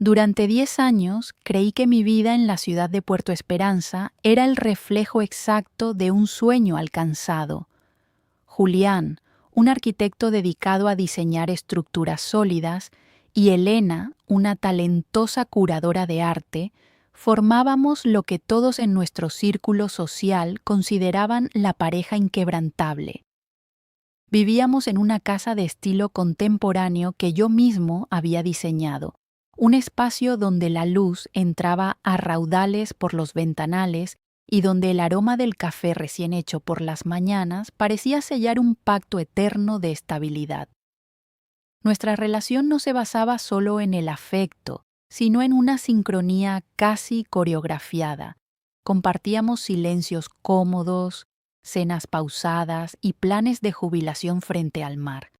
Durante 10 años creí que mi vida en la ciudad de Puerto Esperanza era el reflejo exacto de un sueño alcanzado. Julián, un arquitecto dedicado a diseñar estructuras sólidas, y Elena, una talentosa curadora de arte, formábamos lo que todos en nuestro círculo social consideraban la pareja inquebrantable. Vivíamos en una casa de estilo contemporáneo que yo mismo había diseñado, un espacio donde la luz entraba a raudales por los ventanales y donde el aroma del café recién hecho por las mañanas parecía sellar un pacto eterno de estabilidad. Nuestra relación no se basaba solo en el afecto, sino en una sincronía casi coreografiada. Compartíamos silencios cómodos, cenas pausadas y planes de jubilación frente al mar.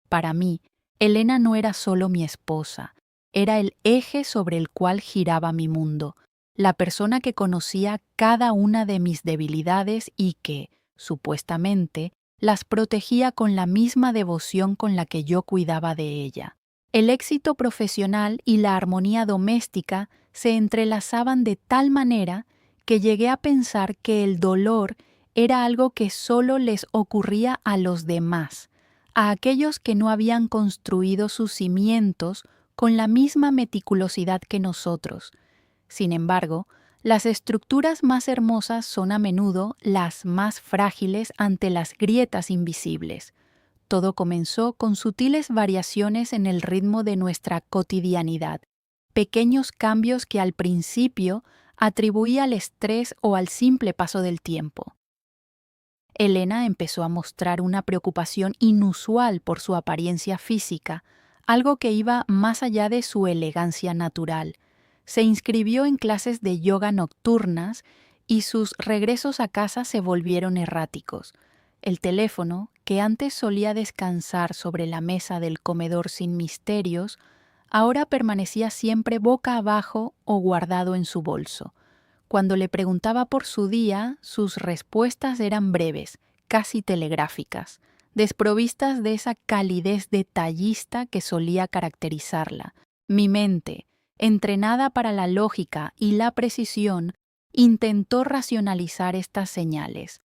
Para mí, Elena no era solo mi esposa, era el eje sobre el cual giraba mi mundo, la persona que conocía cada una de mis debilidades y que, supuestamente, las protegía con la misma devoción con la que yo cuidaba de ella. El éxito profesional y la armonía doméstica se entrelazaban de tal manera que llegué a pensar que el dolor era algo que solo les ocurría a los demás, a aquellos que no habían construido sus cimientos con la misma meticulosidad que nosotros. Sin embargo, las estructuras más hermosas son a menudo las más frágiles ante las grietas invisibles. Todo comenzó con sutiles variaciones en el ritmo de nuestra cotidianidad, pequeños cambios que al principio atribuía al estrés o al simple paso del tiempo. Elena empezó a mostrar una preocupación inusual por su apariencia física, algo que iba más allá de su elegancia natural. Se inscribió en clases de yoga nocturnas y sus regresos a casa se volvieron erráticos. El teléfono, que antes solía descansar sobre la mesa del comedor sin misterios, ahora permanecía siempre boca abajo o guardado en su bolso. Cuando le preguntaba por su día, sus respuestas eran breves, casi telegráficas, desprovistas de esa calidez detallista que solía caracterizarla. Mi mente, entrenada para la lógica y la precisión, intentó racionalizar estas señales.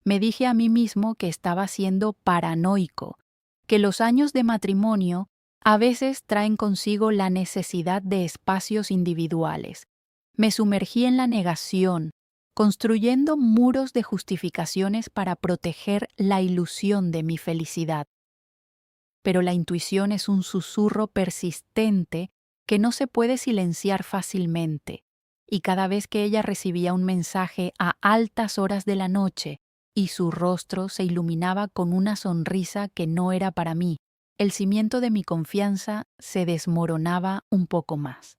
Me dije a mí mismo que estaba siendo paranoico, que los años de matrimonio a veces traen consigo la necesidad de espacios individuales. Me sumergí en la negación, construyendo muros de justificaciones para proteger la ilusión de mi felicidad. Pero la intuición es un susurro persistente que no se puede silenciar fácilmente, y cada vez que ella recibía un mensaje a altas horas de la noche y su rostro se iluminaba con una sonrisa que no era para mí, el cimiento de mi confianza se desmoronaba un poco más.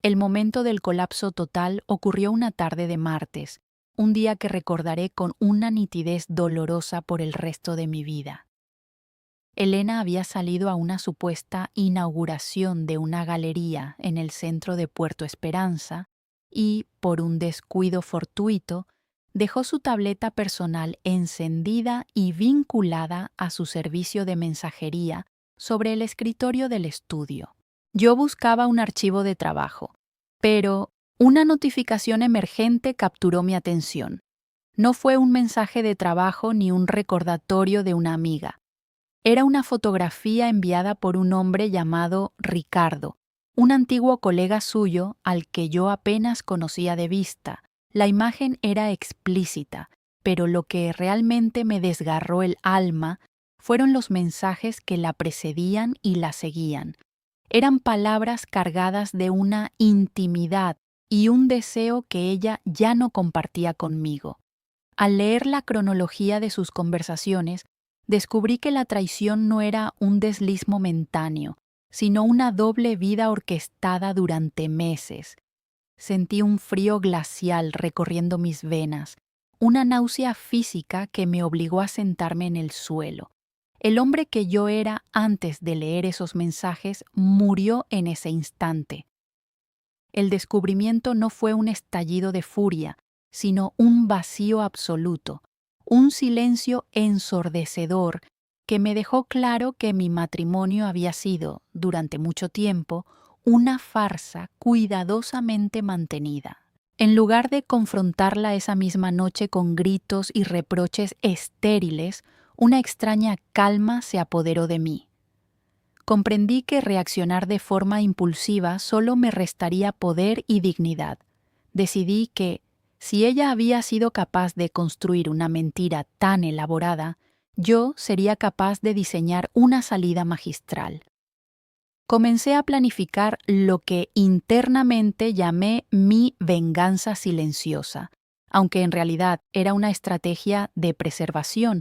El momento del colapso total ocurrió una tarde de martes, un día que recordaré con una nitidez dolorosa por el resto de mi vida. Elena había salido a una supuesta inauguración de una galería en el centro de Puerto Esperanza y, por un descuido fortuito, dejó su tableta personal encendida y vinculada a su servicio de mensajería sobre el escritorio del estudio. Yo buscaba un archivo de trabajo, pero una notificación emergente capturó mi atención. No fue un mensaje de trabajo ni un recordatorio de una amiga. Era una fotografía enviada por un hombre llamado Ricardo, un antiguo colega suyo al que yo apenas conocía de vista. La imagen era explícita, pero lo que realmente me desgarró el alma fueron los mensajes que la precedían y la seguían. Eran palabras cargadas de una intimidad y un deseo que ella ya no compartía conmigo. Al leer la cronología de sus conversaciones, descubrí que la traición no era un desliz momentáneo, sino una doble vida orquestada durante meses. Sentí un frío glacial recorriendo mis venas, una náusea física que me obligó a sentarme en el suelo. El hombre que yo era antes de leer esos mensajes murió en ese instante. El descubrimiento no fue un estallido de furia, sino un vacío absoluto, un silencio ensordecedor que me dejó claro que mi matrimonio había sido, durante mucho tiempo, una farsa cuidadosamente mantenida. En lugar de confrontarla esa misma noche con gritos y reproches estériles, una extraña calma se apoderó de mí. Comprendí que reaccionar de forma impulsiva solo me restaría poder y dignidad. Decidí que, si ella había sido capaz de construir una mentira tan elaborada, yo sería capaz de diseñar una salida magistral. Comencé a planificar lo que internamente llamé mi venganza silenciosa, aunque en realidad era una estrategia de preservación.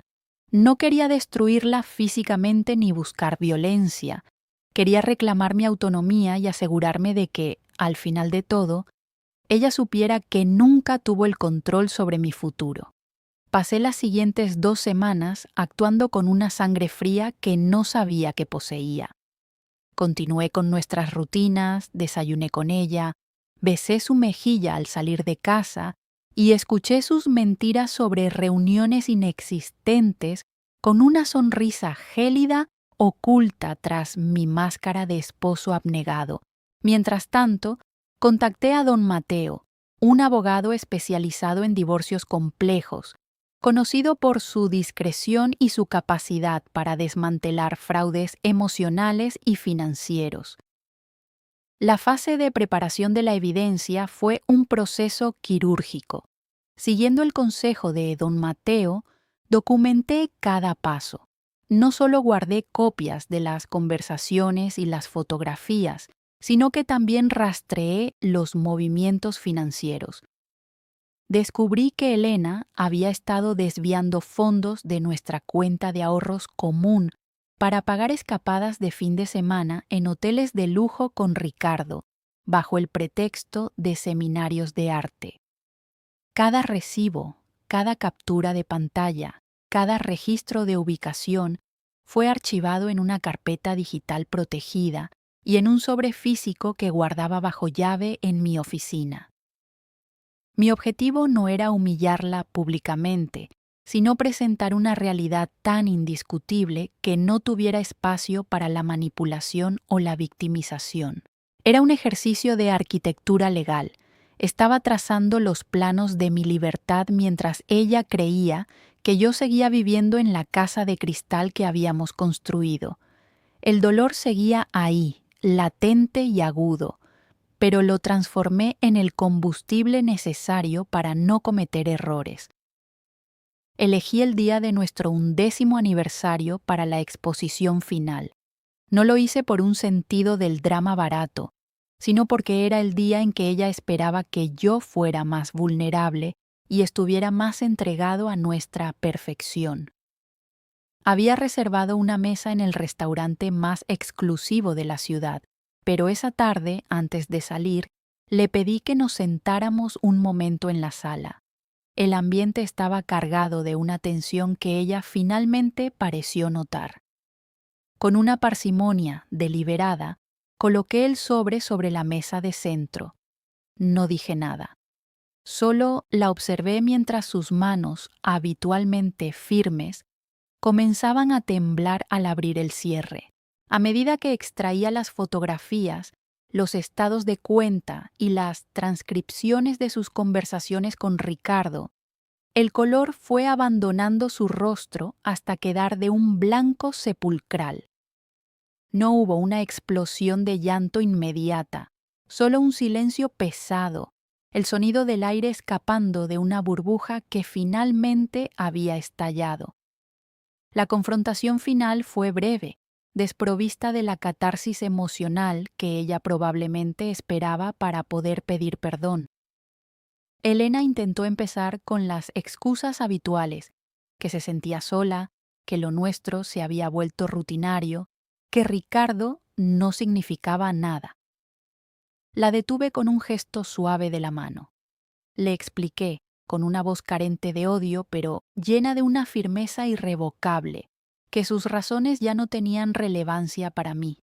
No quería destruirla físicamente ni buscar violencia. Quería reclamar mi autonomía y asegurarme de que, al final de todo, ella supiera que nunca tuvo el control sobre mi futuro. Pasé las siguientes 2 semanas actuando con una sangre fría que no sabía que poseía. Continué con nuestras rutinas, desayuné con ella, besé su mejilla al salir de casa y escuché sus mentiras sobre reuniones inexistentes con una sonrisa gélida oculta tras mi máscara de esposo abnegado. Mientras tanto, contacté a don Mateo, un abogado especializado en divorcios complejos, conocido por su discreción y su capacidad para desmantelar fraudes emocionales y financieros. La fase de preparación de la evidencia fue un proceso quirúrgico. Siguiendo el consejo de don Mateo, documenté cada paso. No solo guardé copias de las conversaciones y las fotografías, sino que también rastreé los movimientos financieros. Descubrí que Elena había estado desviando fondos de nuestra cuenta de ahorros común para pagar escapadas de fin de semana en hoteles de lujo con Ricardo, bajo el pretexto de seminarios de arte. Cada recibo, cada captura de pantalla, cada registro de ubicación fue archivado en una carpeta digital protegida y en un sobre físico que guardaba bajo llave en mi oficina. Mi objetivo no era humillarla públicamente, sino presentar una realidad tan indiscutible que no tuviera espacio para la manipulación o la victimización. Era un ejercicio de arquitectura legal. Estaba trazando los planos de mi libertad mientras ella creía que yo seguía viviendo en la casa de cristal que habíamos construido. El dolor seguía ahí, latente y agudo, pero lo transformé en el combustible necesario para no cometer errores. Elegí el día de nuestro 11º aniversario para la exposición final. No lo hice por un sentido del drama barato, sino porque era el día en que ella esperaba que yo fuera más vulnerable y estuviera más entregado a nuestra perfección. Había reservado una mesa en el restaurante más exclusivo de la ciudad, pero esa tarde, antes de salir, le pedí que nos sentáramos un momento en la sala. El ambiente estaba cargado de una tensión que ella finalmente pareció notar. Con una parsimonia deliberada, coloqué el sobre la mesa de centro. No dije nada. Solo la observé mientras sus manos, habitualmente firmes, comenzaban a temblar al abrir el cierre. A medida que extraía las fotografías, los estados de cuenta y las transcripciones de sus conversaciones con Ricardo, el color fue abandonando su rostro hasta quedar de un blanco sepulcral. No hubo una explosión de llanto inmediata, solo un silencio pesado, el sonido del aire escapando de una burbuja que finalmente había estallado. La confrontación final fue breve, desprovista de la catarsis emocional que ella probablemente esperaba para poder pedir perdón. Elena intentó empezar con las excusas habituales, que se sentía sola, que lo nuestro se había vuelto rutinario, que Ricardo no significaba nada. La detuve con un gesto suave de la mano. Le expliqué, con una voz carente de odio, pero llena de una firmeza irrevocable, que sus razones ya no tenían relevancia para mí.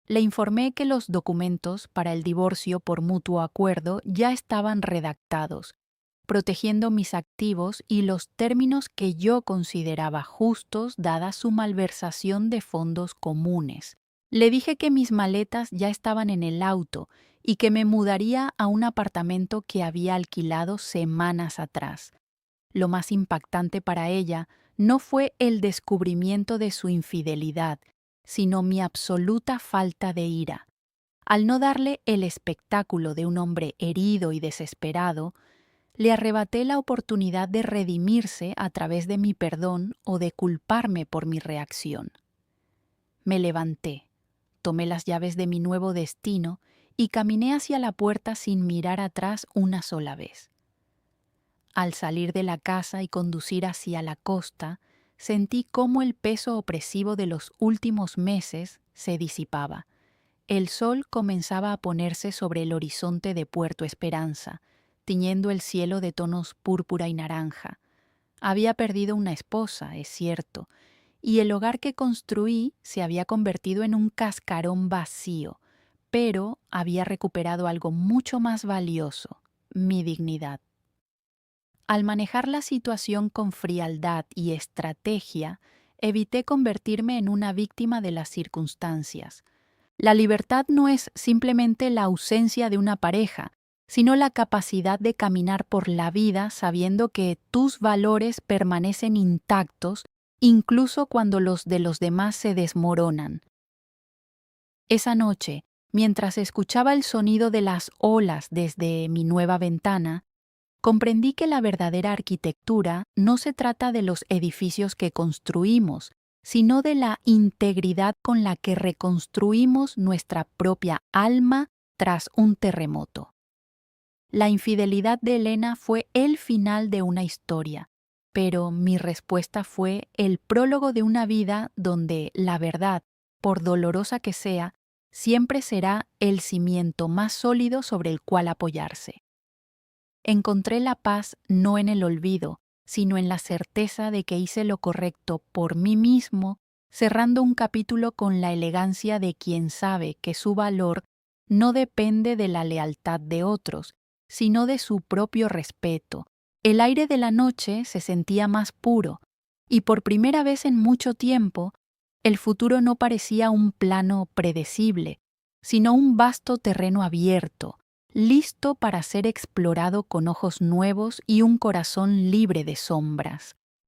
Le informé que los documentos para el divorcio por mutuo acuerdo ya estaban redactados, protegiendo mis activos y los términos que yo consideraba justos dada su malversación de fondos comunes. Le dije que mis maletas ya estaban en el auto y que me mudaría a un apartamento que había alquilado semanas atrás. Lo más impactante para ella no fue el descubrimiento de su infidelidad, sino mi absoluta falta de ira. Al no darle el espectáculo de un hombre herido y desesperado, le arrebaté la oportunidad de redimirse a través de mi perdón o de culparme por mi reacción. Me levanté, tomé las llaves de mi nuevo destino y caminé hacia la puerta sin mirar atrás una sola vez. Al salir de la casa y conducir hacia la costa, sentí cómo el peso opresivo de los últimos meses se disipaba. El sol comenzaba a ponerse sobre el horizonte de Puerto Esperanza, tiñendo el cielo de tonos púrpura y naranja. Había perdido una esposa, es cierto, y el hogar que construí se había convertido en un cascarón vacío, pero había recuperado algo mucho más valioso, mi dignidad. Al manejar la situación con frialdad y estrategia, evité convertirme en una víctima de las circunstancias. La libertad no es simplemente la ausencia de una pareja, sino la capacidad de caminar por la vida sabiendo que tus valores permanecen intactos incluso cuando los de los demás se desmoronan. Esa noche, mientras escuchaba el sonido de las olas desde mi nueva ventana, comprendí que la verdadera arquitectura no se trata de los edificios que construimos, sino de la integridad con la que reconstruimos nuestra propia alma tras un terremoto. La infidelidad de Elena fue el final de una historia, pero mi respuesta fue el prólogo de una vida donde la verdad, por dolorosa que sea, siempre será el cimiento más sólido sobre el cual apoyarse. Encontré la paz no en el olvido, sino en la certeza de que hice lo correcto por mí mismo, cerrando un capítulo con la elegancia de quien sabe que su valor no depende de la lealtad de otros, sino de su propio respeto. El aire de la noche se sentía más puro, y por primera vez en mucho tiempo, el futuro no parecía un plano predecible, sino un vasto terreno abierto, listo para ser explorado con ojos nuevos y un corazón libre de sombras.